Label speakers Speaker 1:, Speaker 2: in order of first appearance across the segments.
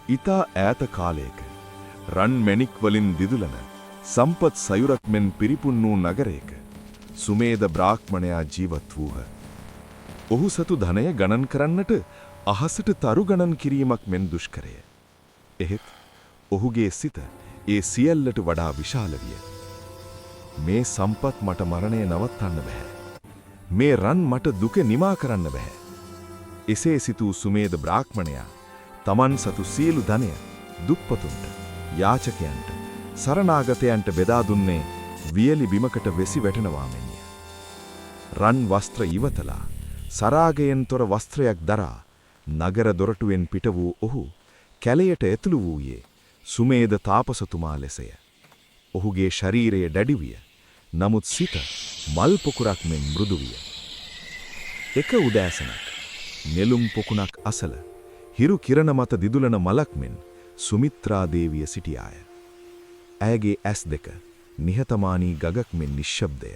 Speaker 1: ඉතා ඈත කාලයක රන් මැණික් වලින් දිදුලන සම්පත් සයුරක් මෙන් පිරිපුන් වූ නගරයක සුමේද බ්‍රාහ්මණයා ජීවත් වූහ. ඔහු සතු ධනය ගණන් කරන්නට අහසට තරු ගණන් කිරීමක් මෙන් දුෂ්කරය. එහෙත් ඔහුගේ සිත ඒ සියල්ලට වඩා විශාල විය. මේ සම්පත් මට මරණය නවත්තන්න බෑ. මේ රන් මට දුක නිමා කරන්න බෑ. එසේ සිතූ සුමේද බ්‍රාහ්මණයා තමන් සතු සියලු ධනය දුප්පතුන්ට, යාචකයන්ට, සරණාගතයන්ට බෙදා දුන්නේ වියලි බිමකට වෙසි වැටෙනවා මෙන්ය. රන් වස්ත්‍ර ඉවතලා සරාගයෙන් තොර වස්ත්‍රයක් දරා නගර දොරටුවෙන් පිට වූ ඔහු කැලයට ඇතුළු වූයේ සුමේද තාපසතුමා ලෙසය. ඔහුගේ ශරීරය දැඩි විය. නමුත් සිත මල් පොකුරක් මෙන් මෘදු විය. එක උදෑසනක් නෙළුම් පොකුණක් අසල හිරු කිරණ මත දිදුලන මලක් මෙන් සුමිත්‍රා දේවිය සිටියාය. ඇයගේ ඇස් දෙක නිහතමානී ගගක් මෙන් නිශ්ශබ්දය.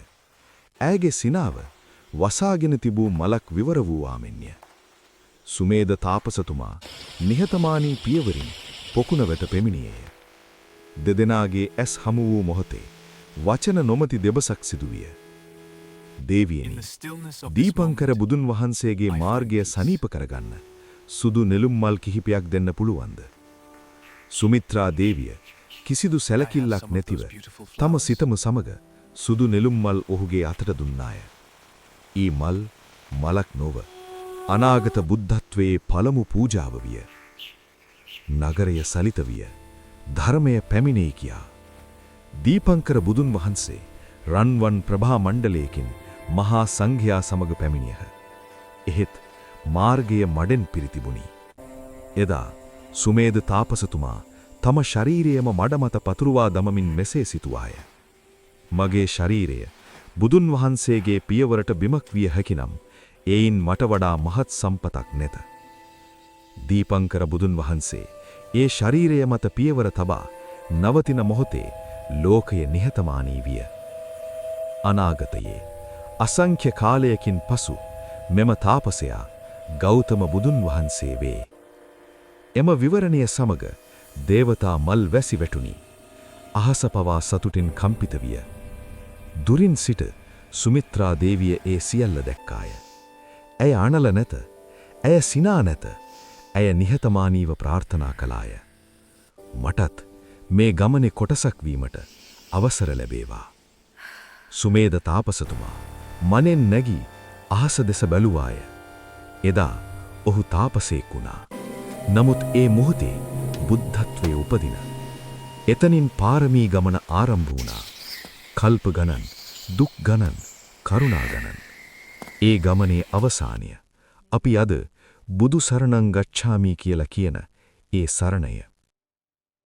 Speaker 1: ඇයගේ සිනාව වසාගෙන තිබූ මලක් විවර වූවා මෙන්ය. සුමේද තාපසතුමා නිහතමානී පියවරින් පොකුණ වෙත පෙමිණියේය. දෙදෙනාගේ ඇස් හමු වූ මොහොතේ වචන නොමැති දෙබසක් සිදුවිය. දේවියනි, දීපංකර බුදුන් වහන්සේගේ මාර්ගය සනීප කරගන්න සුදු නෙළුම් මල් කිහිපයක් දෙන්න පුළුවන්ද? සුමිත්‍රා දේවිය කිසිදු සැලකිල්ලක් නැතිව තම සිතම සමග සුදු නෙළුම් මල් ඔහුගේ අතට දුන්නාය. ඊ මල් මලක් නොව අනාගත බුද්ධත්වයේ පළමු පූජාව විය. නගරය සලිත විය. ධර්මය පැමිණේ කියා. දීපංකර බුදුන් වහන්සේ රන්වන් ප්‍රභා මණ්ඩලයකින් මහා සංඝයා සමග පැමිණියහ. එහෙත් මාර්ගය මඩෙන් පිරිතිබුණි. එදා සුමේද තාපසතුමා තම ශරීරයම මඩ මත පතුරුවා දමමින් මෙසේ සිතුවාය. මගේ ශරීරය බුදුන් වහන්සේගේ පියවරට බිමක් විය හැකිනම් එයින් මට වඩා මහත් සම්පතක් නැත. දීපංකර බුදුන් වහන්සේ ඒ ශරීරය මත පියවර තබා නවතින මොහොතේ ලෝකය නිහතමානී විය. අනාගතයේ අසංඛ්‍ය කාලයකින් පසු මෙම තාපසයා ගෞතම බුදුන් වහන්සේ වේ. එම විවරණය සමග දේවතා මල් වැසි වැටුණි. අහස පවා සතුටින් කම්පිත විය. දුරින් සිට සුමිත්‍රා දේවිය ඒ සියල්ල දැක්කාය. ඇය අනල නැත. ඇය සිනා නැත. ඇය නිහතමානීව ප්‍රාර්ථනා කළාය. මටත් මේ ගමනේ කොටසක් වීමට අවසර ලැබේවා. සුමේද තාපසතුමා මනෙන් නැගී අහස දෙස බැලුවාය. එදා ඔහු තාපසයෙක් වුණා. නමුත් ඒ මොහොතේ බුද්ධත්වයේ උපදින. එතනින් පාරමී ගමන ආරම්භ වුණා. කල්ප ගණන්, දුක් ගණන්, කරුණා ගණන්. ඒ ගමනේ අවසානය අපි අද බුදු සරණං ගච්ඡාමි කියලා කියන ඒ සරණය.